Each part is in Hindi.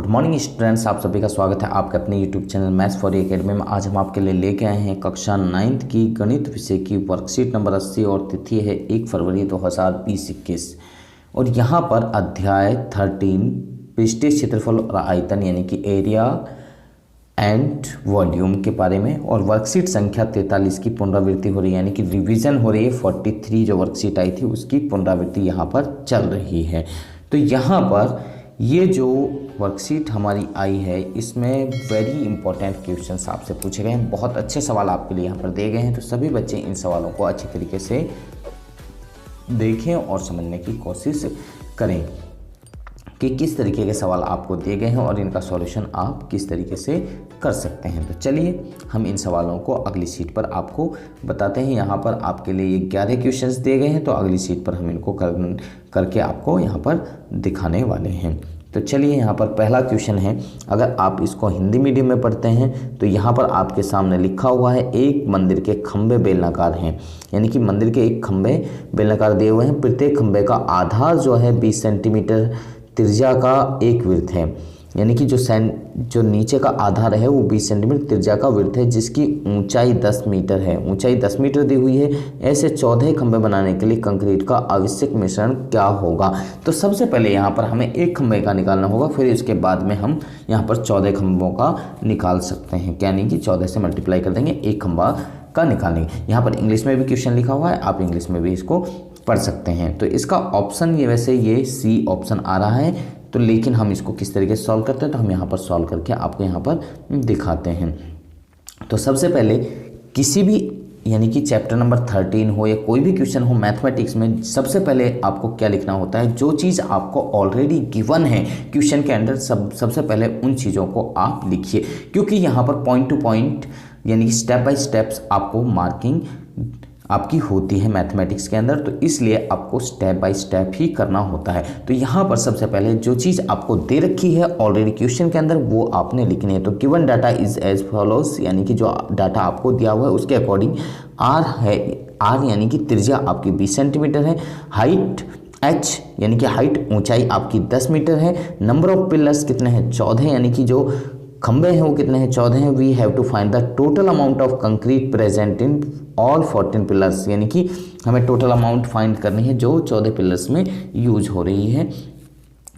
मॉर्निंग स्टूडेंट्स, आप सभी का स्वागत है आपके अपने YouTube channel maths for academy में। आज हम आपके लिए लेके आए हैं कक्षा 9th की गणित विषय की वर्कशीट नंबर 80 और तिथि है 1 फरवरी 2020-21। और यहाँ पर अध्याय 13 पृष्ठीय क्षेत्रफल और आयतन यानी कि एरिया एंड वॉल्यूम के बारे में, और वर्कशीट संख्या 43 की पुनरावृत्ति हो रही है, यानी कि रिवीजन हो रही है। 43 जो वर्कशीट आई थी उसकी पुनरावृत्ति यहाँ पर चल रही है। तो यहाँ पर ये जो वर्कशीट हमारी आई है इसमें वेरी इंपॉर्टेंट क्वेश्चंस आपसे पूछे गए हैं। बहुत अच्छे सवाल आपके लिए यहाँ पर दिए गए हैं, तो सभी बच्चे इन सवालों को अच्छी तरीके से देखें और समझने की कोशिश करें कि किस तरीके के सवाल आपको दिए गए हैं और इनका सॉल्यूशन आप किस तरीके से कर सकते हैं। तो चलिए हम इन सवालों को अगली शीट पर आपको बताते हैं। यहाँ पर आपके लिए ये 11 क्वेश्चंस दिए गए हैं, तो अगली शीट पर हम इनको करके आपको यहाँ पर दिखाने वाले हैं। तो चलिए यहाँ पर पहला क्वेश्चन है। अगर आप इसको हिंदी मीडियम में पढ़ते हैं तो यहाँ पर आपके सामने लिखा हुआ है एक मंदिर के खंभे बेलनाकार हैं, यानी कि मंदिर के एक खंभे बेलनाकार दिए हुए हैं। प्रत्येक खंभे का आधार जो है 20 सेंटीमीटर त्रिज्या का एक वृत्त है, यानी कि जो नीचे का आधार है वो 20 सेंटीमीटर त्रिज्या का वृत्त है, जिसकी ऊंचाई 10 मीटर है। ऊंचाई 10 मीटर दी हुई है। ऐसे 14 खंभे बनाने के लिए कंक्रीट का आवश्यक मिश्रण क्या होगा? तो सबसे पहले यहाँ पर हमें एक खंभे का निकालना होगा, फिर इसके बाद में हम यहाँ पर 14 खंभों का निकाल सकते हैं। यानी कि 14 से मल्टीप्लाई कर देंगे, एक खंभा का निकालेंगे। यहाँ पर इंग्लिश में भी क्वेश्चन लिखा हुआ है, आप इंग्लिश में भी इसको पढ़ सकते हैं। तो इसका ऑप्शन ये सी ऑप्शन आ रहा है। तो लेकिन हम इसको किस तरीके से सॉल्व करते हैं, तो हम यहाँ पर सॉल्व करके आपको यहाँ पर दिखाते हैं। तो सबसे पहले किसी भी यानी कि चैप्टर नंबर 13 हो या कोई भी क्वेश्चन हो मैथमेटिक्स में, सबसे पहले आपको क्या लिखना होता है? जो चीज़ आपको ऑलरेडी गिवन है क्वेश्चन के अंदर, सबसे पहले उन चीज़ों को आप लिखिए, क्योंकि यहाँ पर पॉइंट टू पॉइंट यानी कि स्टेप बाय स्टेप्स आपको मार्किंग आपकी होती है मैथमेटिक्स के अंदर, तो इसलिए आपको स्टेप बाय स्टेप ही करना होता है। तो यहाँ पर सबसे पहले जो चीज़ आपको दे रखी है ऑलरेडी क्वेश्चन के अंदर वो आपने लिखनी है। तो given data is as follows, यानी कि जो डाटा आपको दिया हुआ है उसके अकॉर्डिंग आर है, आर यानी कि त्रिज्या आपकी 20 सेंटीमीटर है। हाइट एच यानी कि हाइट ऊंचाई आपकी 10 मीटर है। नंबर ऑफ पिलर्स कितने हैं? 14, यानी कि जो खंबे हैं वो कितने हैं? 14 हैं। We have to find the total amount of concrete present in all 14 pillars, यानी कि हमें टोटल अमाउंट फाइंड करनी है जो 14 पिलर्स में यूज हो रही है,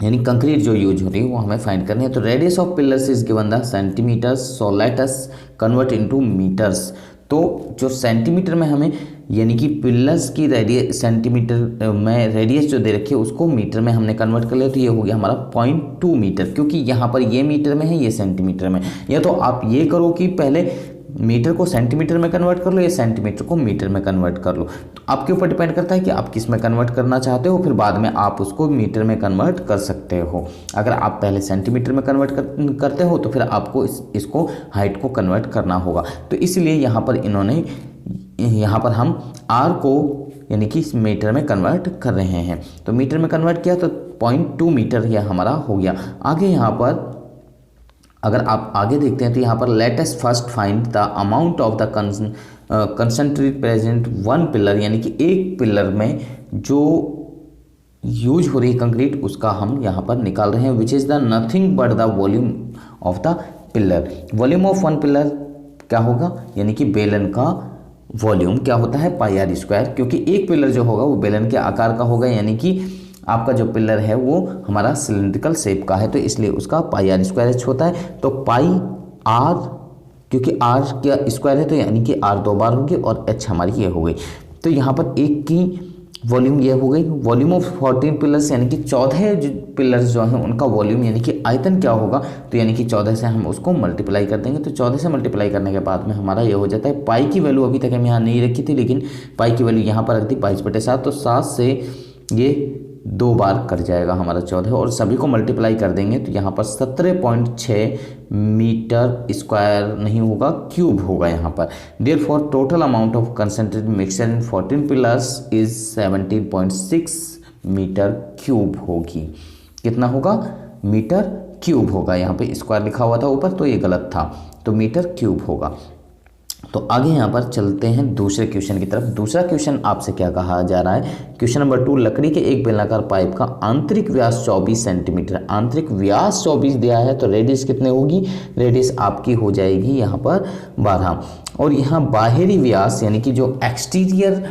यानी कंक्रीट जो यूज हो रही है वो हमें फाइंड करनी है। तो radius of pillars is given the centimeters, so let us convert into meters. तो जो सेंटीमीटर में हमें यानी कि पिलर्स की रेडियस सेंटीमीटर में रेडियस जो दे रखी है उसको मीटर में हमने कन्वर्ट कर लिया, तो ये हो गया हमारा 0.2 मीटर, क्योंकि यहाँ पर ये मीटर में है ये सेंटीमीटर में। या तो आप ये करो कि पहले मीटर को सेंटीमीटर में कन्वर्ट कर लो या सेंटीमीटर को मीटर में कन्वर्ट कर लो, तो आपके ऊपर डिपेंड करता है कि आप किस में कन्वर्ट करना चाहते हो, फिर बाद में आप उसको मीटर में कन्वर्ट कर सकते हो। अगर आप पहले सेंटीमीटर में कन्वर्ट करते हो तो फिर आपको इसको हाइट को कन्वर्ट करना होगा। तो इसलिए यहाँ पर हम आर को यानी कि मीटर में कन्वर्ट कर रहे हैं। तो मीटर में कन्वर्ट किया तो 0.2 मीटर यह हमारा हो गया। आगे यहाँ पर अगर आप आगे देखते हैं तो यहाँ पर let us first find the amount of the concentrate present one pillar, यानी कि एक पिलर में जो यूज हो रही कंक्रीट उसका हम यहाँ पर निकाल रहे हैं, which is the nothing but the volume of the pillar. Volume of one pillar क्या होगा? यानी कि बेलन का वॉल्यूम क्या होता है? पाई आर स्क्वायर, क्योंकि एक पिलर जो होगा वो बेलन के आकार का होगा, यानी कि आपका जो पिलर है वो हमारा सिलेंड्रिकल शेप का है, तो इसलिए उसका पाई आर स्क्वायर एच होता है। तो पाई आर, क्योंकि आर का स्क्वायर है तो यानी कि आर 2 बार होगी और एच हमारी ये हो गई। तो यहाँ पर एक की वॉल्यूम ये हो गई। वॉल्यूम ऑफ 14 पिलर्स, यानी कि 14 पिलर्स जो हैं उनका वॉल्यूम यानी कि आयतन क्या होगा? तो यानी कि 14 से हम उसको मल्टीप्लाई कर देंगे। तो 14 से मल्टीप्लाई करने के बाद में हमारा ये हो जाता है। पाई की वैल्यू अभी तक हम यहाँ नहीं रखी थी, लेकिन पाई की वैल्यू यहाँ पर रख दी 22/7, तो 7 से ये 2 बार कट जाएगा हमारा 14, और सभी को मल्टीप्लाई कर देंगे तो यहाँ पर 17.6 मीटर स्क्वायर नहीं होगा, क्यूब होगा यहाँ पर। Therefore total amount of concentrated mixture in 14 pillars is 17.6 meter cube होगी। कितना होगा? मीटर क्यूब होगा। यहाँ पे स्क्वायर लिखा हुआ था ऊपर तो ये गलत था, तो मीटर क्यूब होगा। तो आगे यहाँ पर चलते हैं दूसरे क्वेश्चन की तरफ। दूसरा क्वेश्चन आपसे क्या कहा जा रहा है, क्वेश्चन नंबर 2, लकड़ी के एक बेलनाकार पाइप का आंतरिक व्यास 24 सेंटीमीटर, आंतरिक व्यास 24 दिया है तो रेडियस कितने होगी, रेडियस आपकी हो जाएगी यहाँ पर 12, और यहाँ बाहरी व्यास यानी कि जो एक्सटीरियर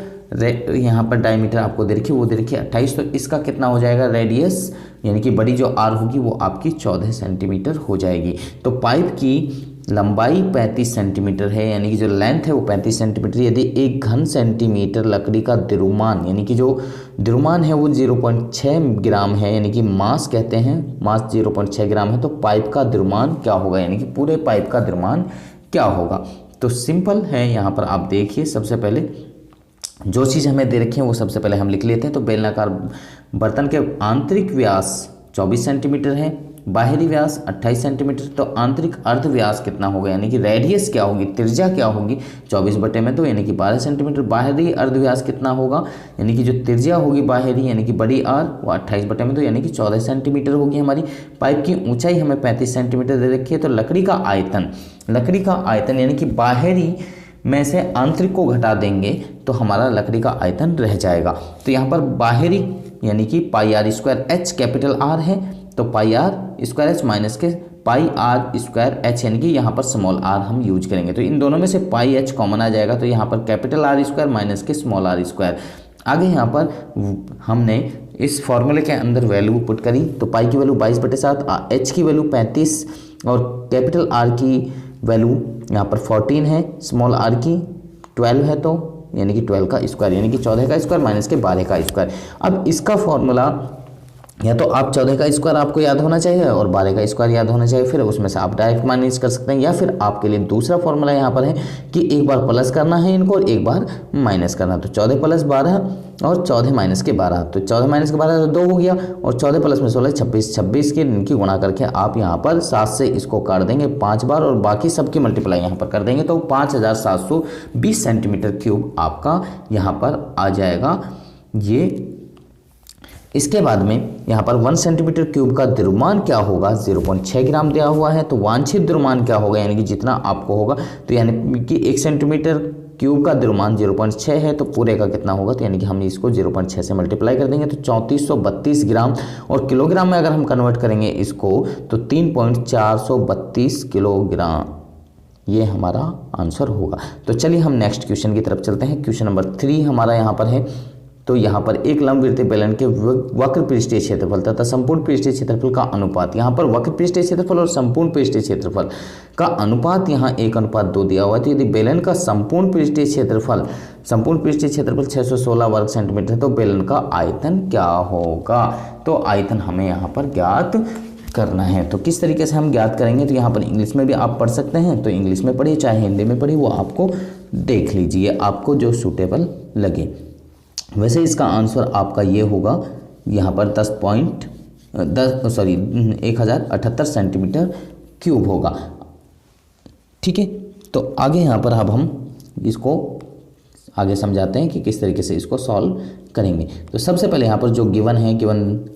यहाँ पर डायमीटर आपको दे रखी है वो दे रखी है 28, तो इसका कितना हो जाएगा रेडियस, यानी कि बड़ी जो आर होगी वो आपकी 14 सेंटीमीटर हो जाएगी। तो पाइप की लंबाई 35 सेंटीमीटर है, यानी कि जो लेंथ है वो 35 सेंटीमीटर। यदि 1 घन सेंटीमीटर लकड़ी का द्रव्यमान, यानी कि जो द्रव्यमान है वो 0.6 ग्राम है, यानी कि मास कहते हैं, मास 0.6 ग्राम है, तो पाइप का द्रव्यमान क्या होगा, यानी कि पूरे पाइप का द्रव्यमान क्या होगा। तो सिंपल है, यहाँ पर आप देखिए सबसे पहले जो चीज़ हमें दे रखी है वो सबसे पहले हम लिख लेते हैं। तो बेलनाकार बर्तन के आंतरिक व्यास 24 सेंटीमीटर है, बाहरी व्यास 28 सेंटीमीटर, तो आंतरिक अर्ध व्यास कितना होगा, यानी कि रेडियस क्या होगी, त्रिज्या क्या होगी 24/2 यानी कि 12 सेंटीमीटर। बाहरी अर्ध व्यास कितना होगा, यानी कि जो त्रिज्या होगी बाहरी यानी कि बड़ी आर वो 28/2 यानी कि 14 सेंटीमीटर होगी हमारी। पाइप की ऊंचाई हमें 35 सेंटीमीटर दे रखी है। तो लकड़ी का आयतन यानी कि बाहरी में से आंतरिक को घटा देंगे तो हमारा लकड़ी का आयतन रह जाएगा। तो यहाँ पर बाहरी यानी कि pi are square H capital R है, तो pi are square H minus के पाई आर स्क्वायर एच, यानी कि यहाँ पर स्मॉल आर हम यूज करेंगे। तो इन दोनों में से पाई एच कॉमन आ जाएगा, तो यहाँ पर कैपिटल आर स्क्वायर माइनस के स्मॉल आर स्क्वायर। आगे यहाँ पर हमने इस फॉर्मूले के अंदर वैल्यू पुट करी, तो पाई की वैल्यू 22/7, एच की वैल्यू 35 और कैपिटल आर की वैल्यू यहाँ पर 14 है, स्मॉल आर की 12 है, तो यानी कि 12 का स्क्वायर यानी कि 14 का स्क्वायर माइनस के 12 का स्क्वायर। अब इसका फॉर्मूला या तो आप 14 का स्क्वायर आपको याद होना चाहिए और 12 का स्क्वायर याद होना चाहिए, फिर उसमें से आप डायरेक्ट माइनस कर सकते हैं, या फिर आपके लिए दूसरा फॉर्मूला यहाँ पर है कि एक बार प्लस करना है इनको और एक बार माइनस करना। तो 14 + 12 और 14 - के 12, तो 14 - के 12 तो 2 हो गया, और 14 + में 16 26, 26 के इनकी गुणा करके आप यहाँ पर 7 से इसको काट देंगे 5 बार और बाकी सबकी मल्टीप्लाई यहाँ पर कर देंगे, तो 5720 सेंटीमीटर क्यूब आपका यहाँ पर आ जाएगा ये। इसके बाद में यहाँ पर 1 सेंटीमीटर क्यूब का द्रव्यमान क्या होगा, 0.6 ग्राम दिया हुआ है, तो वांछित द्रव्यमान क्या होगा, यानी कि जितना आपको होगा, तो यानी कि 1 सेंटीमीटर क्यूब का द्रव्यमान 0.6 है, तो पूरे का कितना होगा, तो यानी कि हम इसको 0.6 से मल्टीप्लाई कर देंगे तो 3432 ग्राम, और किलोग्राम में अगर हम कन्वर्ट करेंगे इसको तो 3.432 किलोग्राम ये हमारा आंसर होगा। तो चलिए हम नेक्स्ट क्वेश्चन की तरफ चलते हैं। क्वेश्चन नंबर 3 हमारा यहाँ पर है। तो यहाँ पर एक लंबवृत्तीय बेलन के वक्र पृष्ठीय क्षेत्रफल तथा संपूर्ण पृष्ठीय क्षेत्रफल का अनुपात, यहाँ पर वक्र पृष्ठीय क्षेत्रफल और संपूर्ण पृष्ठीय क्षेत्रफल का अनुपात यहाँ 1:2 दिया हुआ है। तो यदि बेलन का संपूर्ण पृष्ठीय क्षेत्रफल 616 वर्ग सेंटीमीटर है तो बेलन का आयतन क्या होगा। तो आयतन हमें यहाँ पर ज्ञात करना है। तो किस तरीके से हम ज्ञात करेंगे, तो यहाँ पर इंग्लिश में भी आप पढ़ सकते हैं, तो इंग्लिश में पढ़िए चाहे हिंदी में पढ़िए, वो आपको देख लीजिए, आपको जो सूटेबल लगे। वैसे इसका आंसर आपका ये होगा यहाँ पर 1078 सेंटीमीटर क्यूब होगा। ठीक है, तो आगे यहाँ पर अब हम इसको आगे समझाते हैं कि किस तरीके से इसको सॉल्व करेंगे। तो सबसे पहले यहाँ पर जो गिवन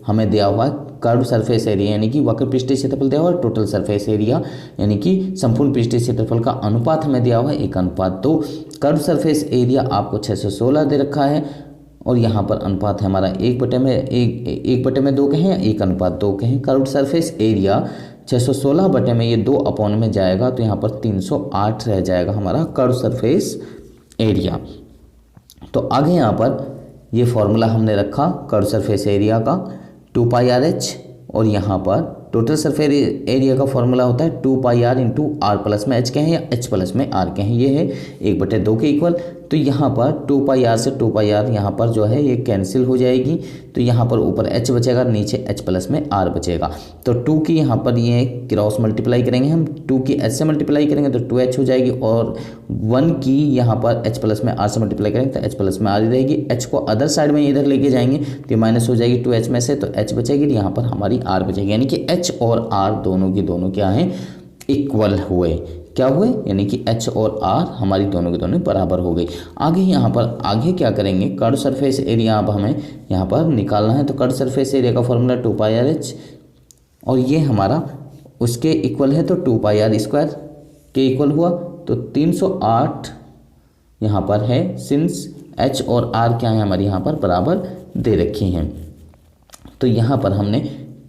हमें दिया हुआ है कर्व सरफेस एरिया यानी कि वक्र पृष्ठीय क्षेत्रफल दिया हुआ है, टोटल सरफेस एरिया यानी कि संपूर्ण पृष्ठीय क्षेत्रफल का अनुपात हमें दिया हुआ है 1:2। कर्व सरफेस एरिया आपको 616 दे रखा है और यहाँ पर अनुपात है हमारा 1/2 कहें या 1:2 कहें। कर्व सरफेस एरिया 616 में ये 2 में जाएगा तो यहाँ पर 308 रह जाएगा हमारा कर्व सरफेस एरिया। तो आगे यहाँ पर ये फॉर्मूला हमने रखा कर्व सरफेस एरिया का 2πRh, और यहाँ पर टोटल सरफेस एरिया का फॉर्मूला होता है 2πr × r प्लस में h कहें या h प्लस में r कहें, ये है 1/2 के इक्वल। तो यहाँ पर 2πr से 2πr यहाँ पर जो है ये कैंसिल हो जाएगी, तो यहाँ पर ऊपर h बचेगा, नीचे h प्लस में r बचेगा। तो 2 की यहाँ पर ये क्रॉस मल्टीप्लाई करेंगे हम, 2 की h से मल्टीप्लाई करेंगे तो 2h हो जाएगी, और 1 की यहाँ पर h प्लस में r से मल्टीप्लाई करेंगे तो h प्लस में r ही रहेगी। h को अदर साइड में इधर लेके जाएंगे तो ये माइनस हो जाएगी 2h में से, तो h बचेगी, यहाँ पर हमारी r बचेगी, यानी कि h और r दोनों की दोनों क्या हैं, इक्वल हुए। क्या हुए, यानी कि h और r हमारी दोनों की दोनों बराबर हो गई। आगे यहाँ पर आगे क्या करेंगे, कर्व सरफेस एरिया अब हमें यहाँ पर निकालना है। तो कर्व सरफेस एरिया का फॉर्मूला 2πRh और ये हमारा उसके इक्वल है, तो 2πr² के इक्वल हुआ, तो 308 यहाँ पर है, सिंस h और r क्या है हमारी यहाँ पर बराबर दे रखी हैं। तो यहाँ पर हमने,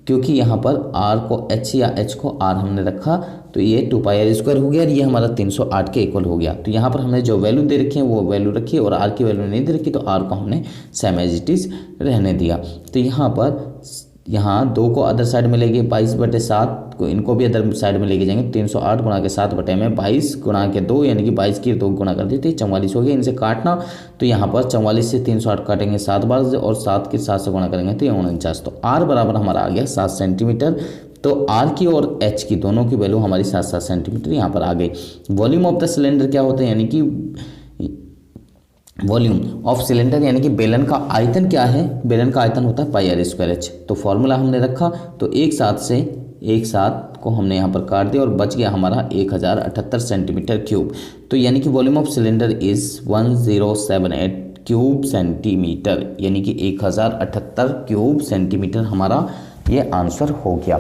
क्योंकि यहाँ पर r को h या h को r हमने रखा, तो ये 2πr² हो गया और ये हमारा 308 के इक्वल हो गया। तो यहाँ पर हमने जो वैल्यू दे रखी है वो वैल्यू रखी और r की वैल्यू नहीं दे रखी, तो r को हमने सेम एज इट इज रहने दिया। तो यहाँ पर यहाँ 2 को अदर साइड में लेके 22/7 को इनको भी अदर साइड में लेके जाएंगे। 308 गुणा के 7 बटे में 22 गुणा के 2 यानी कि 22 की 2 गुणा कर देते 44 हो गया। इनसे काटना, तो यहाँ पर 44 से 308 काटेंगे 7 बार से और 7 के 7 से गुणा करेंगे तो ये 49। तो r बराबर हमारा आ गया 7 सेंटीमीटर। तो r की और h की दोनों की वैल्यू हमारी 7-7 सेंटीमीटर यहाँ पर आ गई। वॉल्यूम ऑफ द सिलेंडर क्या होता है, यानी कि वॉल्यूम ऑफ सिलेंडर यानी कि बेलन का आयतन क्या है, बेलन का आयतन होता है πr²h। तो फॉर्मूला हमने रखा, तो एक साथ को हमने यहाँ पर काट दिया और बच गया हमारा 1078 सेंटीमीटर क्यूब। तो यानी कि volume of cylinder is 1078 cube centimetre, यानी कि 1078 क्यूब सेंटीमीटर हमारा ये आंसर हो गया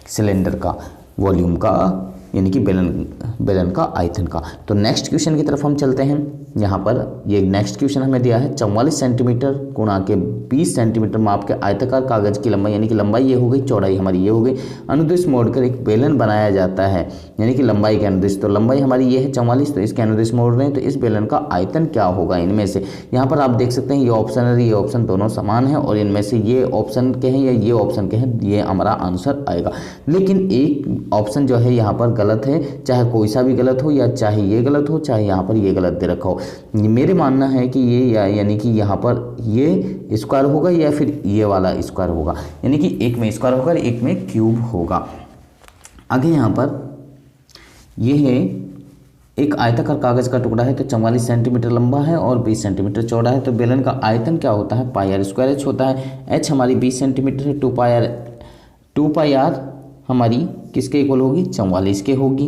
सिलेंडर का वॉल्यूम का, यानी कि बेलन का आयतन का। तो नेक्स्ट क्वेश्चन की तरफ हम चलते हैं। यहाँ पर ये नेक्स्ट क्वेश्चन हमें दिया है 44 सेंटीमीटर गुणा के 20 सेंटीमीटर माप के आयताकार कागज की लंबाई, यानी कि लंबाई ये हो गई, चौड़ाई हमारी ये हो गई, अनुदिश मोड़कर एक बेलन बनाया जाता है, यानी कि लंबाई के अनुदिश। तो लंबाई हमारी ये है 44, तो इसके अनुदिश मोड़ रहे हैं, तो इस बेलन का आयतन क्या होगा इनमें से। यहाँ पर आप देख सकते हैं ये ऑप्शन है, ये ऑप्शन दोनों समान है और इनमें से ये ऑप्शन के हैं या ये ऑप्शन के हैं, ये हमारा आंसर आएगा। लेकिन एक ऑप्शन जो है यहाँ पर गलत है, चाहे कोई सा भी गलत हो या चाहे ये गलत हो चाहे यहाँ पर ये गलत दे रखा हो। मेरे मानना है कि ये यानी कि यहाँ पर ये स्क्वायर होगा या फिर ये वाला स्क्वायर होगा, यानी कि एक में स्क्वायर होगा एक में क्यूब होगा। आगे यहाँ पर ये है एक आयताकार कागज का टुकड़ा है, तो 44 सेंटीमीटर लंबा है और 20 सेंटीमीटर चौड़ा है। तो बेलन का आयतन क्या होता है, πr²h होता है। h हमारी 20 सेंटीमीटर है, 2πr हमारी किसके इक्वल होगी, 44 के होगी,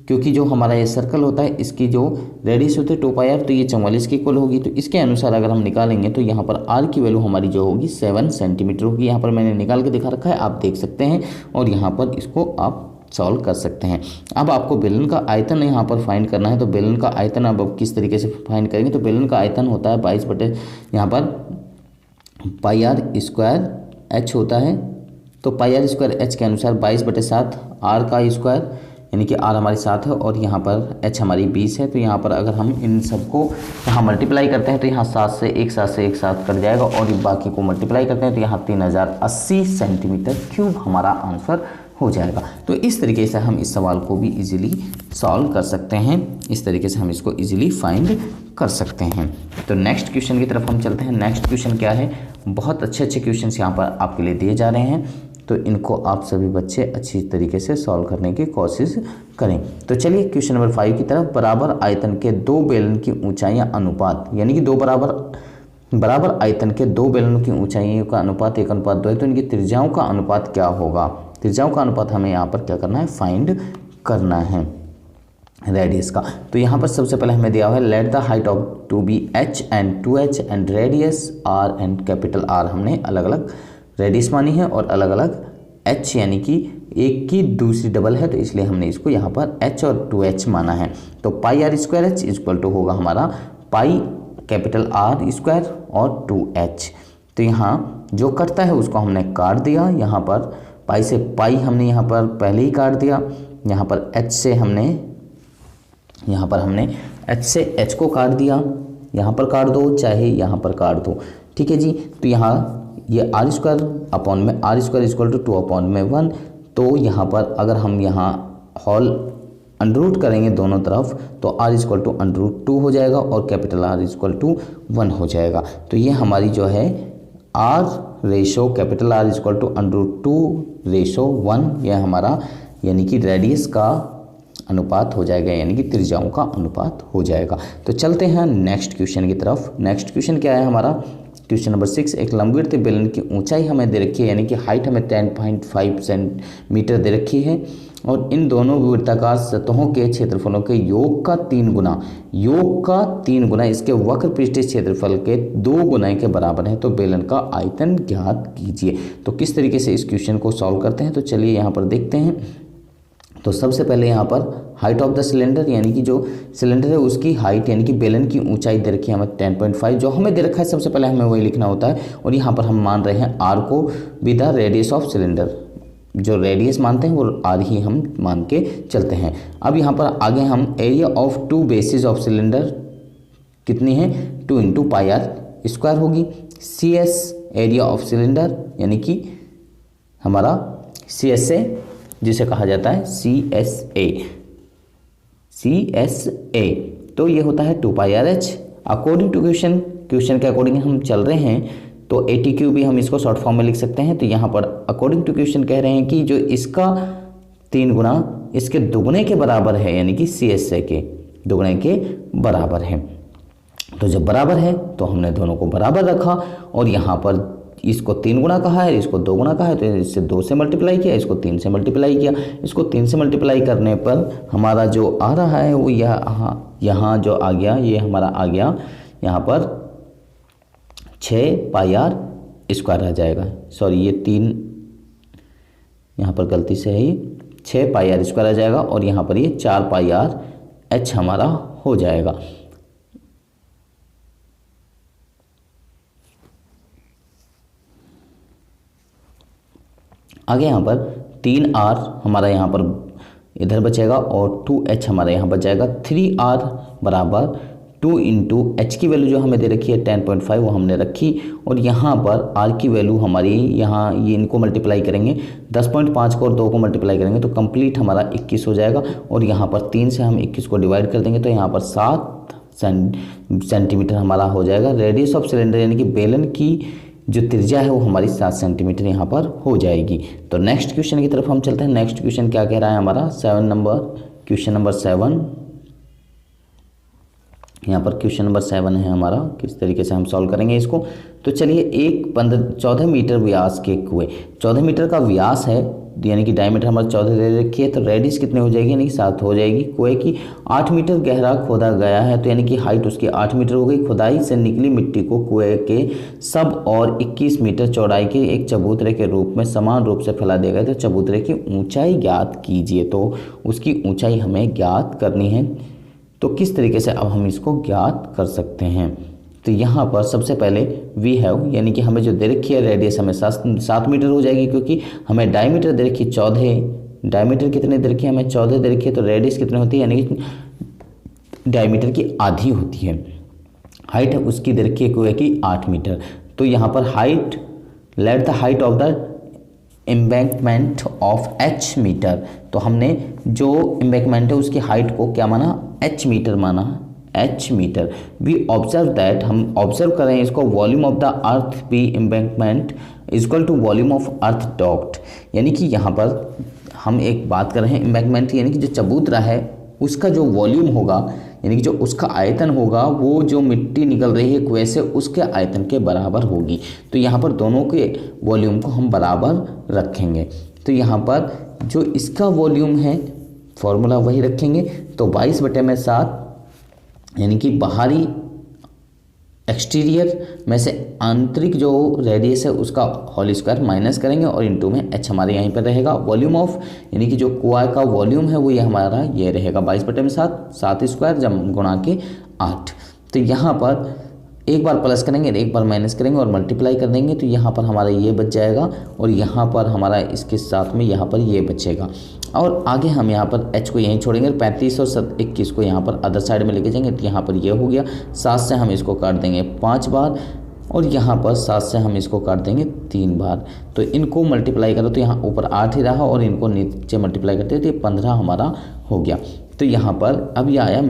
क्योंकि जो हमारा ये सर्कल होता है इसकी जो रेडियस होती है 2πr, तो ये 44 के इक्वल होगी। तो इसके अनुसार अगर हम निकालेंगे तो यहाँ पर r की वैल्यू हमारी जो होगी 7 सेंटीमीटर होगी। यहाँ पर मैंने निकाल के दिखा रखा है, आप देख सकते हैं और यहाँ पर इसको आप सॉल्व कर सकते हैं। अब आपको बेलन का आयतन यहाँ पर फाइंड करना है, तो बेलन का आयतन अब किस तरीके से फाइंड करेंगे, तो बेलन का आयतन होता है 22 बटे यहाँ पर πr² होता है। तो πr² के अनुसार 22/7 r का स्क्वायर, यानी कि r हमारी 7 है और यहाँ पर h हमारी 20 है। तो यहाँ पर अगर हम इन सबको यहाँ मल्टीप्लाई करते हैं तो यहाँ 7 से एक साथ कट जाएगा और बाकी को मल्टीप्लाई करते हैं तो यहाँ 3080 सेंटीमीटर क्यूब हमारा आंसर हो जाएगा। तो इस तरीके से हम इस सवाल को भी इजीली सॉल्व कर सकते हैं, इस तरीके से हम इसको इजीली फाइंड कर सकते हैं। तो नेक्स्ट क्वेश्चन की तरफ हम चलते हैं। नेक्स्ट क्वेश्चन क्या है, बहुत अच्छे क्वेश्चंस यहाँ पर आपके लिए दिए जा रहे हैं, तो इनको आप सभी बच्चे अच्छी तरीके से सॉल्व करने की कोशिश करें। तो चलिए क्वेश्चन नंबर 5 की तरफ। बराबर आयतन के दो बेलन की ऊंचाइयां अनुपात, यानी कि दो बराबर आयतन के दो बेलनों की ऊंचाइयों का अनुपात 1:2 है, तो इनकी त्रिज्याओं का अनुपात क्या होगा। त्रिज्याओं का अनुपात हमें यहाँ पर क्या करना है, फाइंड करना है रेडियस का। तो यहाँ पर सबसे पहले हमें दिया हुआ है let the height of to be h and 2h and radius r and capital R। हमने अलग अलग रेडियस मानी है और अलग अलग h, यानी कि एक की दूसरी डबल है तो इसलिए हमने इसको यहाँ पर h और 2h माना है। तो πr²h इक्वल टू होगा हमारा पाई कैपिटल R² और 2h। तो यहाँ जो कटता है उसको हमने काट दिया, यहाँ पर पाई से पाई हमने यहाँ पर पहले ही काट दिया, यहाँ पर h से हमने h से h को काट दिया, यहाँ पर काट दो चाहे यहाँ पर काट दो, ठीक है जी। तो यहाँ ये r² अपॉन में r² इक्वल टू 2/1। तो यहाँ पर अगर हम यहाँ होल अंडररूट करेंगे दोनों तरफ तो r इक्वल टू √2 हो जाएगा और कैपिटल R इक्वल टू 1 हो जाएगा। तो ये हमारी जो है r ratio capital R equal to √2:1, यह हमारा यानी कि रेडियस का अनुपात हो जाएगा, यानी कि त्रिज्याओं का अनुपात हो जाएगा। तो चलते हैं नेक्स्ट क्वेश्चन की तरफ। नेक्स्ट क्वेश्चन क्या है हमारा, क्वेश्चन नंबर 6। एक लंबवृत्त बेलन की ऊंचाई हमें दे रखी है, यानी कि हाइट हमें 10.5 सेंटीमीटर दे रखी है और इन दोनों वृत्ताकार सतहों के क्षेत्रफलों के योग का 3 गुना इसके वक्र पृष्ठीय क्षेत्रफल के 2 गुना के बराबर है, तो बेलन का आयतन ज्ञात कीजिए। तो किस तरीके से इस क्वेश्चन को सॉल्व करते हैं, तो चलिए यहाँ पर देखते हैं। तो सबसे पहले यहाँ पर हाइट ऑफ द सिलेंडर, यानी कि जो सिलेंडर है उसकी हाइट यानी कि बेलन की ऊंचाई दे रखी है हमें 10.5, जो हमें दे रखा है सबसे पहले हमें वही लिखना होता है। और यहाँ पर हम मान रहे हैं आर को with the radius of cylinder, जो रेडियस मानते हैं वो आर ही हम मान के चलते हैं। अब यहाँ पर आगे हम area of two bases of cylinder कितनी है, 2 इंटू पाई आर स्क्वायर होगी। C S area of cylinder यानी कि हमारा सी एस ए, जिसे कहा जाता है सी एस ए, तो ये होता है 2 pi R H. According to question के अकॉर्डिंग हम चल रहे हैं, तो ATQ भी हम इसको शॉर्ट फॉर्म में लिख सकते हैं। तो यहाँ पर अकॉर्डिंग टू क्वेश्चन कह रहे हैं कि जो इसका 3 गुना इसके दुगने के बराबर है, यानी कि CSA के दुगने के बराबर है। तो जब बराबर है तो हमने दोनों को बराबर रखा, और यहाँ पर इसको 3 गुना कहा है, इसको 2 गुना कहा है, तो इससे 2 से मल्टीप्लाई किया, इसको 3 से मल्टीप्लाई किया। इसको 3 से मल्टीप्लाई करने पर हमारा जो आ रहा है वो यहाँ जो आ गया, ये हमारा आ गया यहाँ पर 6 पाई आर स्क्वायर आ जाएगा। सॉरी, ये 3 यहाँ पर गलती से है, 6 पाई आर स्क्वायर आ जाएगा, और यहाँ पर ये 4 पाई आर एच हमारा हो जाएगा। आगे यहाँ पर 3R हमारा यहाँ पर इधर बचेगा, और 2H हमारा यहाँ बच जाएगा। 3R बराबर 2 इंटू एच की वैल्यू जो हमें दे रखी है 10.5 वो हमने रखी, और यहाँ पर R की वैल्यू हमारी यहाँ ये इनको मल्टीप्लाई करेंगे, 10.5 को और 2 को मल्टीप्लाई करेंगे तो कंप्लीट हमारा 21 हो जाएगा। और यहाँ पर 3 से हम 21 को डिवाइड कर देंगे तो यहाँ पर 7 सेंटीमीटर हमारा हो जाएगा। रेडियस ऑफ सिलेंडर यानी कि बेलन की जो त्रिज्या है वो हमारी 7 सेंटीमीटर यहाँ पर हो जाएगी। तो नेक्स्ट क्वेश्चन की तरफ हम चलते हैं। नेक्स्ट क्वेश्चन क्या कह रहा है हमारा, क्वेश्चन नंबर 7। यहाँ पर क्वेश्चन नंबर 7 है हमारा, किस तरीके से हम सॉल्व करेंगे इसको। तो चलिए, एक 14 मीटर व्यास के कुएं, 14 मीटर का व्यास है, यानी कि डायमीटर हमारा 14 दे रखी है, तो रेडियस कितने हो जाएगी, यानी कि 7 हो जाएगी। कुएं की 8 मीटर गहरा खोदा गया है, तो यानी कि हाइट उसकी 8 मीटर हो गई। खुदाई से निकली मिट्टी को कुएं के सब और 21 मीटर चौड़ाई के एक चबूतरे के रूप में समान रूप से फैला दिया गया। तो चबूतरे की ऊंचाई ज्ञात कीजिए, तो उसकी ऊंचाई हमें ज्ञात करनी है। तो किस तरीके से अब हम इसको ज्ञात कर सकते हैं, तो यहाँ पर सबसे पहले वी हैव, यानी कि हमें जो दे रखी है रेडियस हमें 7 मीटर हो जाएगी, क्योंकि हमें डायमीटर दे रखी 14, डायमीटर कितने दे रखी है, हमें 14 दे रखी है, तो रेडियस कितनी होती है, यानी कि डायमीटर की आधी होती है। हाइट उसकी दे रखी है कुएं की 8 मीटर। तो यहाँ पर height, let the height of the embankment of h meter, तो हमने जो एम्बैंकमेंट है उसकी हाइट को क्या माना, h मीटर माना, h meter. We observe that, हम ऑब्जर्व कर रहे हैं इसको, volume of the earth be embankment equal to volume of earth duct, यानी कि यहाँ पर हम एक बात कर रहे हैं एम्बैंकमेंट, यानी कि जो चबूतरा है उसका जो वॉल्यूम होगा, यानी कि जो उसका आयतन होगा, वो जो मिट्टी निकल रही है कुएं से उसके आयतन के बराबर होगी। तो यहाँ पर दोनों के वॉल्यूम को हम बराबर रखेंगे। तो यहाँ पर जो इसका वॉल्यूम है फॉर्मूला वही रखेंगे, तो 22/7 यानी कि बाहरी एक्सटीरियर में से आंतरिक जो रेडियस है उसका होल स्क्वायर माइनस करेंगे, और इनटू में h हमारे यहीं पर रहेगा। वॉल्यूम ऑफ, यानी कि जो कुआं का वॉल्यूम है वो ये हमारा ये रहेगा 22/7, 7 स्क्वायर जब गुणा के 8। तो यहाँ पर एक बार प्लस करेंगे, एक बार माइनस करेंगे और मल्टीप्लाई कर देंगे, तो यहाँ पर हमारा ये बच जाएगा, और यहाँ पर हमारा इसके साथ में यहाँ पर ये बचेगा। और आगे हम यहाँ पर h को यहीं छोड़ेंगे, 35 और 21 को यहाँ पर अदर साइड में लेके जाएंगे, तो यहाँ पर ये हो गया। 7 से हम इसको काट देंगे 5 बार, और यहाँ पर 7 से हम इसको काट देंगे 3 बार। तो इनको मल्टीप्लाई करो तो यहाँ ऊपर 8 ही रहा, और इनको नीचे मल्टीप्लाई करते हैं तो ये 15 हमारा हो गया। तो यहाँ पर अब ये आया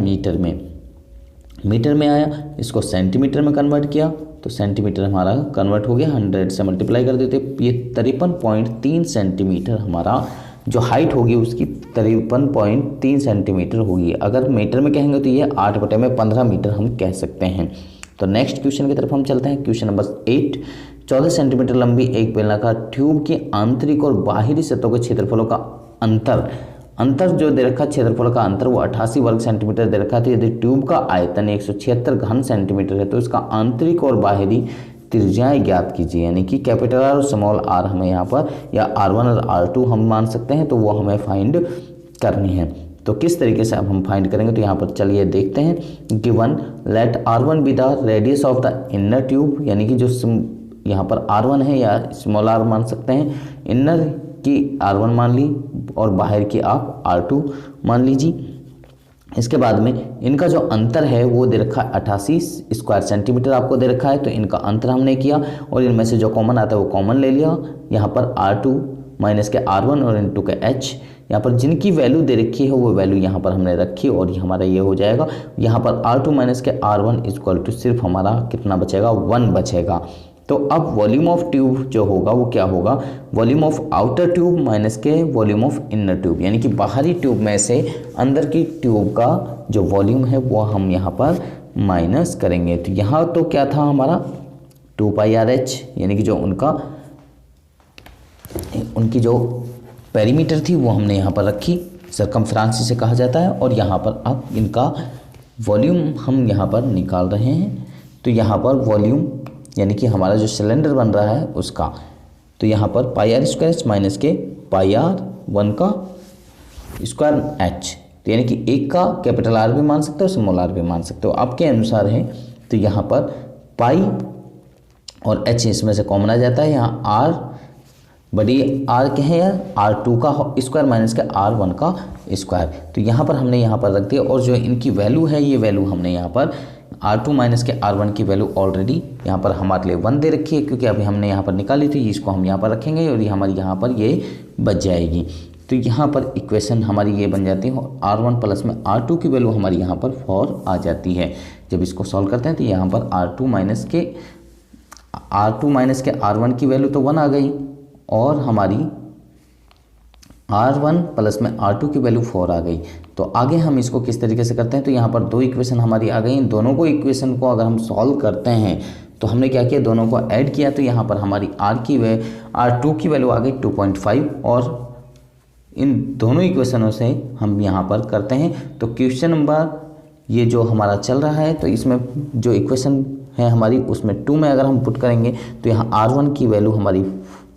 मीटर में आया, इसको सेंटीमीटर में कन्वर्ट किया, तो सेंटीमीटर हमारा कन्वर्ट हो गया। 100 से मल्टीप्लाई कर देते, ये 53.3 सेंटीमीटर हमारा जो हाइट होगी उसकी 53.3 सेंटीमीटर होगी। अगर मीटर में कहेंगे तो ये 8/15 मीटर हम कह सकते हैं। तो नेक्स्ट क्वेश्चन की तरफ हम चलते हैं। क्वेश्चन नंबर 8, 14 सेंटीमीटर लंबी एक बेलनाकार ट्यूब की आंतरिक और बाहरी सतहों के क्षेत्रफलों का अंतर जो दे रखा, क्षेत्रफल का अंतर वो 88 वर्ग सेंटीमीटर दे रखा था। यदि ट्यूब का आयतन 176 घन सेंटीमीटर है तो इसका आंतरिक और बाहरी त्रिज्याएं ज्ञात कीजिए, यानी कि कैपिटल आर और स्मॉल आर हमें यहाँ पर, या R1 और R2 हम मान सकते हैं, तो वो हमें फाइंड करनी है। तो किस तरीके से अब हम फाइंड करेंगे, तो यहाँ पर चलिए देखते हैं। Given let R1 be the radius of the inner tube, यानी कि जो यहाँ पर R1 है या स्मॉल r मान सकते हैं, इनर की R1 मान ली और बाहर की आप R2 मान लीजिए। इसके बाद में इनका जो अंतर है वो दे रखा है 88 स्क्वायर सेंटीमीटर आपको दे रखा है। तो इनका अंतर हमने किया और इनमें से जो कॉमन आता है वो कॉमन ले लिया। यहाँ पर R2 माइनस के R1 और इनटू के H, यहाँ पर जिनकी वैल्यू दे रखी है वो वैल्यू यहाँ पर हमने रखी और ये हमारा ये हो जाएगा। यहाँ पर R2 माइनस के R1 इक्वल टू सिर्फ हमारा कितना बचेगा, 1 बचेगा। तो अब वॉल्यूम ऑफ ट्यूब जो होगा वो क्या होगा, volume of outer tube minus के वॉल्यूम ऑफ इनर ट्यूब, यानी कि बाहरी ट्यूब में से अंदर की ट्यूब का जो वॉल्यूम है वो हम यहाँ पर माइनस करेंगे। तो यहाँ तो क्या था हमारा 2πRH, यानी कि जो उनकी जो पेरीमीटर थी वो हमने यहाँ पर रखी, सरकमफ्रेंस इसे कहा जाता है। और यहाँ पर अब इनका वॉल्यूम हम यहाँ पर निकाल रहे हैं। तो यहाँ पर वॉल्यूम यानी कि हमारा जो सिलेंडर बन रहा है उसका, तो यहाँ पर πr² माइनस के πr1 का स्क्वायर H, तो यानी कि एक का कैपिटल R भी मान सकते हो स्मॉल r भी मान सकते हो, आपके अनुसार है। तो यहाँ पर पाई और H इसमें से कॉमन आ जाता है, यहाँ R बड़ी R के हैं या R2 का स्क्वायर माइनस के R1 का स्क्वायर। तो यहाँ पर हमने यहाँ पर रख दिया और जो इनकी वैल्यू है ये वैल्यू हमने यहाँ पर R2 माइनस के R1 की वैल्यू ऑलरेडी यहाँ पर हमारे लिए 1 दे रखी है, क्योंकि अभी हमने यहाँ पर निकाली थी। इसको हम यहाँ पर रखेंगे और ये हमारी यहाँ पर ये बच जाएगी। तो यहाँ पर इक्वेशन हमारी ये बन जाती है, R1 प्लस में R2 की वैल्यू हमारी यहाँ पर 4 आ जाती है। जब इसको सॉल्व करते हैं तो यहाँ पर R2 माइनस के R1 की वैल्यू तो 1 आ गई और हमारी R1 प्लस में R2 की वैल्यू 4 आ गई। तो आगे हम इसको किस तरीके से करते हैं, तो यहाँ पर 2 इक्वेशन हमारी आ गई। इन दोनों को इक्वेशन को अगर हम सॉल्व करते हैं तो हमने क्या किया, दोनों को ऐड किया। तो यहाँ पर हमारी R2 की वैल्यू आ गई 2.5 और इन दोनों इक्वेशनों से हम यहाँ पर करते हैं। तो क्वेश्चन नंबर ये जो हमारा चल रहा है, तो इसमें जो इक्वेशन है हमारी उसमें 2 में अगर हम पुट करेंगे तो यहाँ R1 की वैल्यू हमारी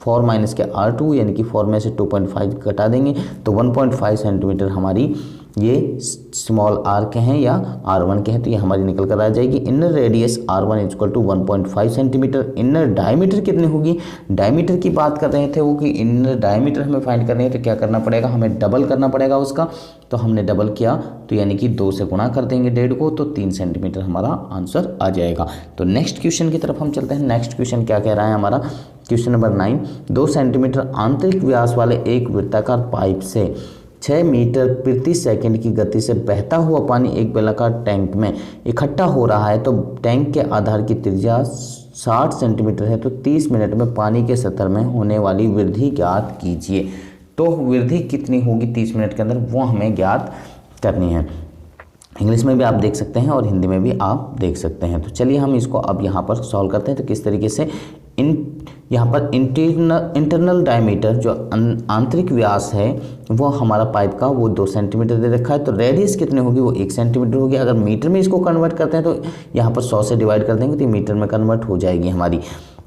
4 माइनस के R2, यानी कि 4 में से 2.5 घटा देंगे तो 1.5 सेंटीमीटर हमारी ये स्मॉल r के हैं या R1 के हैं, तो ये हमारी निकल कर आ जाएगी। Inner radius R1 equal to 1.5 centimeter. Inner diameter कितनी होगी, डायमीटर की बात कर रहे थे वो कि इनर डायमीटर हमें फाइंड करनी है। तो क्या करना पड़ेगा, हमें डबल करना पड़ेगा उसका। तो हमने डबल किया तो यानी कि 2 से गुणा कर देंगे 1.5 को, तो 3 सेंटीमीटर हमारा आंसर आ जाएगा। तो नेक्स्ट क्वेश्चन की तरफ हम चलते हैं। नेक्स्ट क्वेश्चन क्या कह रहा है हमारा, क्वेश्चन नंबर 9, 2 सेंटीमीटर आंतरिक व्यास वाले एक वृत्ताकार पाइप से 6 मीटर प्रति सेकंड की गति से बहता हुआ पानी एक बेलनाकार टैंक में इकट्ठा हो रहा है। तो टैंक के आधार की त्रिज्या 60 सेंटीमीटर है। तो 30 मिनट में पानी के स्तर में होने वाली वृद्धि ज्ञात कीजिए। तो वृद्धि कितनी होगी 30 मिनट के अंदर, वो हमें ज्ञात करनी है। इंग्लिश में भी आप देख सकते हैं और हिंदी में भी आप देख सकते हैं। तो चलिए हम इसको अब यहाँ पर सॉल्व करते हैं। तो किस तरीके से यहाँ पर इंटरनल डायमीटर जो आंतरिक व्यास है वो हमारा पाइप का वो 2 सेंटीमीटर दे रखा है। तो रेडियस कितनी होगी, वो 1 सेंटीमीटर होगी। अगर मीटर में इसको कन्वर्ट करते हैं तो यहाँ पर 100 से डिवाइड कर देंगे तो मीटर में कन्वर्ट हो जाएगी हमारी।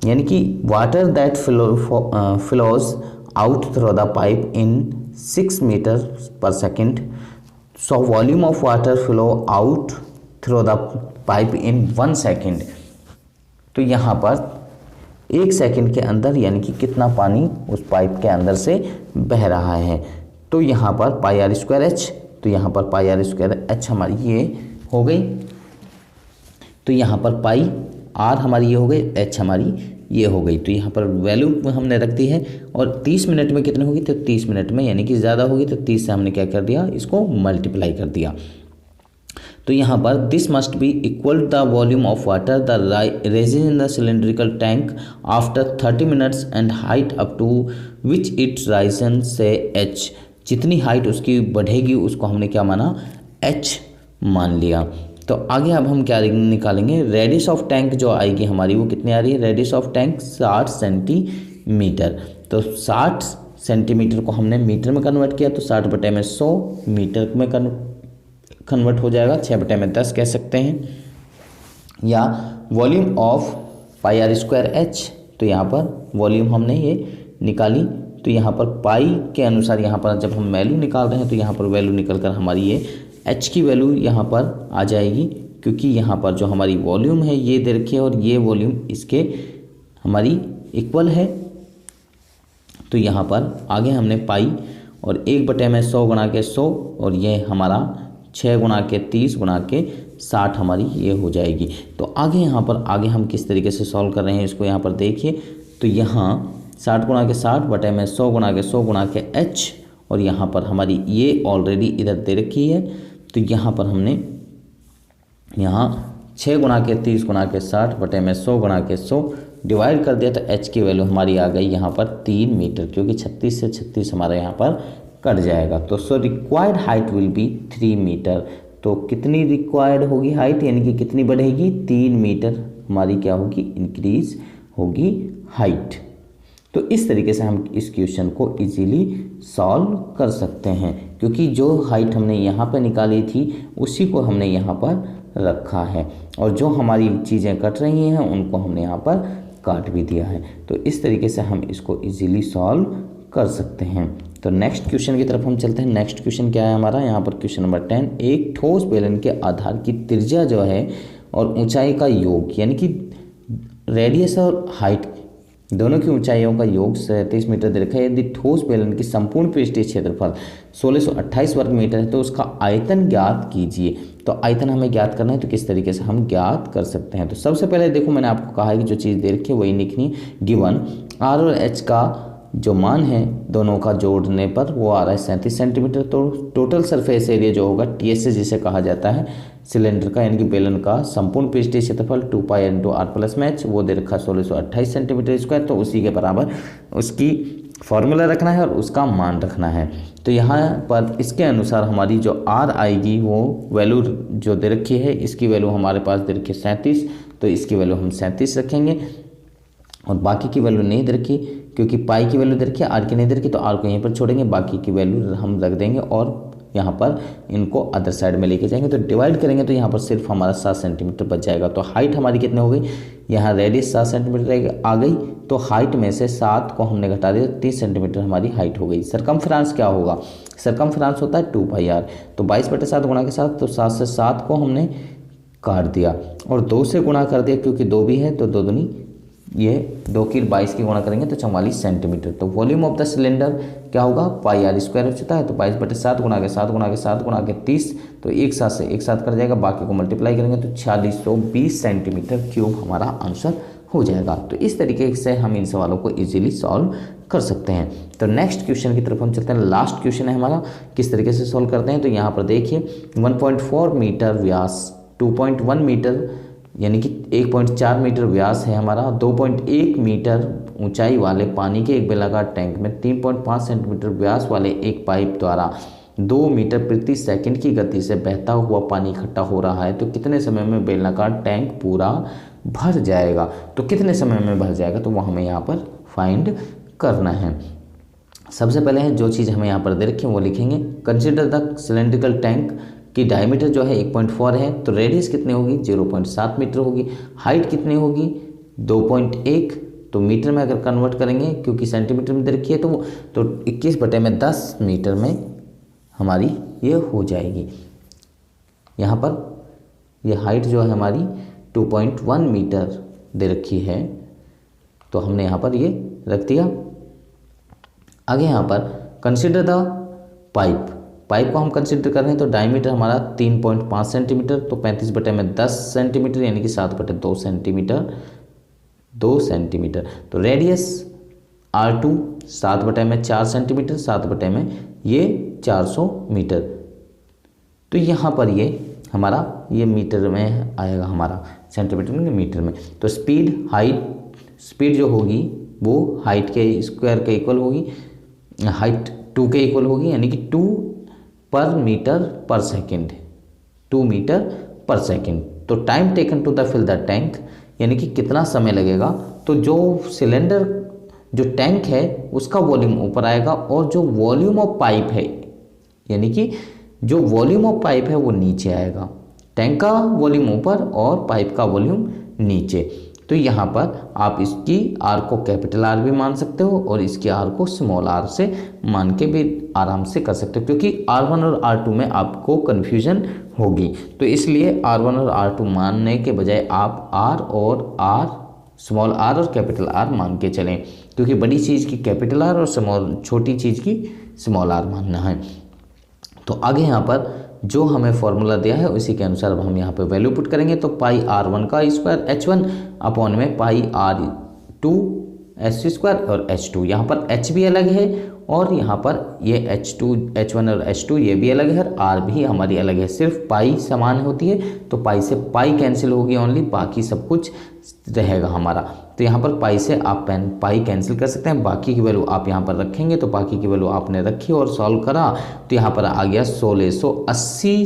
यानी कि water that flows out through the pipe in 6 metre per second, so volume of water flow out through the pipe in 1 second. तो यहाँ पर 1 सेकंड के अंदर यानी कि कितना पानी उस पाइप के अंदर से बह रहा है। तो यहाँ पर πr²h, तो यहाँ पर πr²h हमारी ये हो गई। तो यहाँ पर पाई r हमारी ये हो गई, h हमारी ये हो गई। तो यहाँ पर वैल्यू हमने रख दी है। और 30 मिनट में कितनी होगी, तो 30 मिनट में यानी कि ज़्यादा होगी। तो 30 से हमने क्या कर दिया, इसको मल्टीप्लाई कर दिया। तो यहाँ पर this must be equal the volume of water the resin in the cylindrical tank after 30 minutes and height up to which it risen से h। जितनी हाइट उसकी बढ़ेगी उसको हमने क्या माना, h मान लिया। तो आगे अब हम क्या निकालेंगे, रेडियस ऑफ टैंक जो आएगी हमारी वो कितनी आ रही है, रेडियस ऑफ टैंक 60 सेंटीमीटर। तो 60 सेंटीमीटर को हमने मीटर में कन्वर्ट किया तो 60 बटे में 100 मीटर में कन्वर्ट हो जाएगा, 6/10 कह सकते हैं। या वॉल्यूम ऑफ πr²h, तो यहाँ पर वॉल्यूम हमने ये निकाली तो यहाँ पर पाई के अनुसार यहाँ पर जब हम वैल्यू निकाल रहे हैं तो यहाँ पर वैल्यू निकल कर हमारी ये एच की वैल्यू यहाँ पर आ जाएगी, क्योंकि यहाँ पर जो हमारी वॉल्यूम है ये दे रखी है और ये वॉल्यूम इसके हमारी इक्वल है। तो यहाँ पर आगे हमने पाई और 1/100 गुणा के 100 और ये हमारा 6 गुणा के 30 गुणा के 60 हमारी ये हो जाएगी। तो आगे यहाँ पर आगे हम किस तरीके से सॉल्व कर रहे हैं इसको यहाँ पर देखिए। तो यहाँ 60 गुणा के 60/100 गुणा के 100 गुणा के h और यहाँ पर हमारी ये ऑलरेडी इधर दे रखी है। तो यहाँ पर हमने यहाँ 6 गुणा के 30 गुणा के 60/100 गुणा के 100 डिवाइड कर दिया, तो h की वैल्यू हमारी आ गई यहाँ पर 3 मीटर, क्योंकि 36 से 36 हमारा यहाँ पर कट जाएगा। तो so required height will be 3 meter. तो कितनी रिक्वायर्ड होगी हाइट, यानी कि कितनी बढ़ेगी, 3 मीटर हमारी क्या होगी, इंक्रीज होगी हाइट। तो इस तरीके से हम इस क्वेश्चन को इजीली सॉल्व कर सकते हैं, क्योंकि जो हाइट हमने यहाँ पर निकाली थी उसी को हमने यहाँ पर रखा है और जो हमारी चीज़ें कट रही हैं उनको हमने यहाँ पर काट भी दिया है। तो इस तरीके से हम इसको इजीली सॉल्व कर सकते हैं। तो नेक्स्ट क्वेश्चन की तरफ हम चलते हैं। नेक्स्ट क्वेश्चन क्या है हमारा, यहाँ पर क्वेश्चन नंबर 10, एक ठोस बेलन के आधार की त्रिज्या जो है और ऊंचाई का योग, यानी कि रेडियस और हाइट दोनों की ऊंचाइयों का योग 37 मीटर दे रखा है। यदि ठोस बेलन की संपूर्ण पृष्ठीय क्षेत्रफल 1628 वर्ग मीटर है तो उसका आयतन ज्ञात कीजिए। तो आयतन हमें ज्ञात करना है, तो किस तरीके से हम ज्ञात कर सकते हैं। तो सबसे पहले देखो मैंने आपको कहा है कि जो चीज़ दे रखी है वही लिखनी। गिवन आर और एच का जो मान है दोनों का जोड़ने पर वो आ रहा है 37 सेंटीमीटर। तो टोटल सरफेस एरिया जो होगा TS जिसे कहा जाता है सिलेंडर का, यानी कि बेलन का संपूर्ण पृष्ठीय क्षेत्रफल 2π × r+h वो दे रखा 1628 सेंटीमीटर स्क्वायर। तो उसी के बराबर उसकी फॉर्मूला रखना है और उसका मान रखना है। तो यहाँ पर इसके अनुसार हमारी जो R आएगी वो वैल्यू जो दे रखी है, इसकी वैल्यू हमारे पास दे रखी है 37, तो इसकी वैल्यू हम 37 रखेंगे और बाकी की वैल्यू नहीं दे रखी, क्योंकि पाई की वैल्यू दे रखी है, आर की नहीं दे रखी, तो आर को यहीं पर छोड़ेंगे, बाकी की वैल्यू हम रख देंगे और यहाँ पर इनको अदर साइड में लेके जाएंगे। तो डिवाइड करेंगे तो यहाँ पर सिर्फ हमारा 7 सेंटीमीटर बच जाएगा। तो हाइट हमारी कितनी हो गई, यहाँ रेडियस 7 सेंटीमीटर आ गई, तो हाइट में से 7 को हमने घटा दिया, 30 सेंटीमीटर हमारी हाइट हो गई। सरकमफ्रेंस क्या होगा, सरकमफ्रेंस होता है 2πr, तो 22/7 गुणा के 7, तो 7 से 7 को हमने काट दिया और 2 से गुणा कर दिया, क्योंकि 2 भी है तो 2 दूनी ये 2 की 22 की गुणा करेंगे तो 44 सेंटीमीटर। तो वॉल्यूम ऑफ द सिलेंडर क्या होगा, πr² हो जाता है, तो 22/7 गुणा के 7 गुणा के 7 गुणा के 30, तो एक साथ से एक साथ कर जाएगा, बाकी को मल्टीप्लाई करेंगे तो 4620 सेंटीमीटर क्यूब हमारा आंसर हो जाएगा। तो इस तरीके से हम इन सवालों को इजीली सॉल्व कर सकते हैं। तो नेक्स्ट क्वेश्चन की तरफ हम चलते हैं। लास्ट क्वेश्चन है हमारा, किस तरीके से सॉल्व करते हैं। तो यहाँ पर देखिए 1.4 मीटर व्यास, 2.1 मीटर यानी कि 1.4 मीटर व्यास है हमारा, 2.1 मीटर ऊंचाई वाले पानी के एक बेलनाकार टैंक में 3.5 सेंटीमीटर व्यास वाले एक पाइप द्वारा 2 मीटर प्रति सेकंड की गति से बहता हुआ पानी इकट्ठा हो रहा है, तो कितने समय में बेलनाकार टैंक पूरा भर जाएगा। तो कितने समय में भर जाएगा, तो वो हमें यहाँ पर फाइंड करना है। सबसे पहले जो चीज़ हमें यहाँ पर दे रखी है वो लिखेंगे। कंसिडर द सिलेंड्रिकल टैंक की डायमीटर जो है 1.4 है, तो रेडियस कितनी होगी 0.7 मीटर होगी, हाइट कितनी होगी 2.1, तो मीटर में अगर कन्वर्ट करेंगे क्योंकि सेंटीमीटर में दे रखी है तो 21/10 मीटर में हमारी ये हो जाएगी। यहाँ पर ये हाइट जो है हमारी 2.1 मीटर दे रखी है, तो हमने यहाँ पर ये रख दिया। आगे यहाँ पर कंसिडर द पाइप को हम कंसिडर कर रहे हैं, तो डायमीटर हमारा 3.5 सेंटीमीटर, तो 35/10 सेंटीमीटर यानी कि 7/2 सेंटीमीटर, 2 सेंटीमीटर। तो रेडियस R2 7/4 सेंटीमीटर, 7/में ये 400 मीटर। तो यहाँ पर ये हमारा ये मीटर में आएगा, हमारा सेंटीमीटर में मीटर में। तो स्पीड जो होगी वो हाइट के स्क्वायर के इक्वल होगी, हाइट 2 के इक्वल होगी, यानी कि 2 meter per second, 2 meter per second. तो time taken to the fill the tank, यानी कि कितना समय लगेगा। तो जो सिलेंडर जो टैंक है उसका वॉल्यूम ऊपर आएगा और जो वॉल्यूम ऑफ पाइप है, यानी कि जो वॉल्यूम ऑफ पाइप है वो नीचे आएगा। टैंक का वॉल्यूम ऊपर और पाइप का वॉल्यूम नीचे। तो यहाँ पर आप इसकी आर को कैपिटल आर भी मान सकते हो और इसकी आर को स्मॉल आर से मान के भी आराम से कर सकते हो, क्योंकि R1 और R2 में आपको कन्फ्यूजन होगी। तो इसलिए R1 और R2 मानने के बजाय आप R और R, स्मॉल आर और कैपिटल आर मान के चलें, क्योंकि बड़ी चीज़ की कैपिटल आर और छोटी चीज़ की स्मॉल आर मानना है। तो आगे यहाँ पर जो हमें फॉर्मूला दिया है उसी के अनुसार अब हम यहाँ पर वैल्यू पुट करेंगे। तो पाई R1 का स्क्वायर H1 अपॉन में पाई R2 H2 और H2, यहाँ पर H भी अलग है और यहाँ पर ये H1 और H2 ये भी अलग है और R भी हमारी अलग है। सिर्फ पाई समान होती है तो पाई से पाई कैंसिल होगी ओनली, बाकी सब कुछ रहेगा हमारा। तो यहाँ पर पाई से आप पाई कैंसिल कर सकते हैं, बाकी की वैल्यू आप यहाँ पर रखेंगे। तो बाकी की वैल्यू आपने रखी और सॉल्व करा तो यहाँ पर आ गया 1680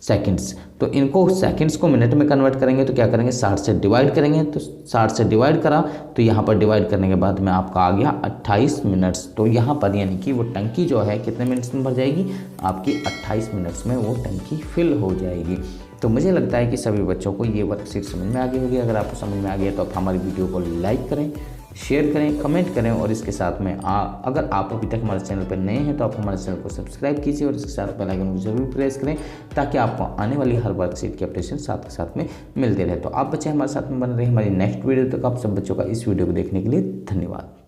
सेकंड्स। तो इनको सेकंड्स को मिनट में कन्वर्ट करेंगे तो क्या करेंगे, 60 से डिवाइड करेंगे। तो 60 से डिवाइड करा तो यहाँ पर डिवाइड करने के बाद में आपका आ गया 28 मिनट्स। तो यहाँ पर यानी कि वो टंकी जो है कितने मिनट्स में भर जाएगी, आपकी 28 मिनट्स में वो टंकी फिल हो जाएगी। तो मुझे लगता है कि सभी बच्चों को ये वर्कशीट समझ में आ गई होगी। अगर आपको समझ में आ गया तो आप हमारी वीडियो को लाइक करें, शेयर करें, कमेंट करें और इसके साथ में अगर आप अभी तक हमारे चैनल पर नए हैं तो आप हमारे चैनल को सब्सक्राइब कीजिए और इसके साथ बेल आइकन को जरूर प्रेस करें, ताकि आपको आने वाली हर वर्कशीट की अपडेशन साथ के साथ में मिलते रहे। तो आप बच्चे हमारे साथ में बने रहे। हमारी नेक्स्ट वीडियो तक आप सब बच्चों का इस वीडियो को देखने के लिए धन्यवाद।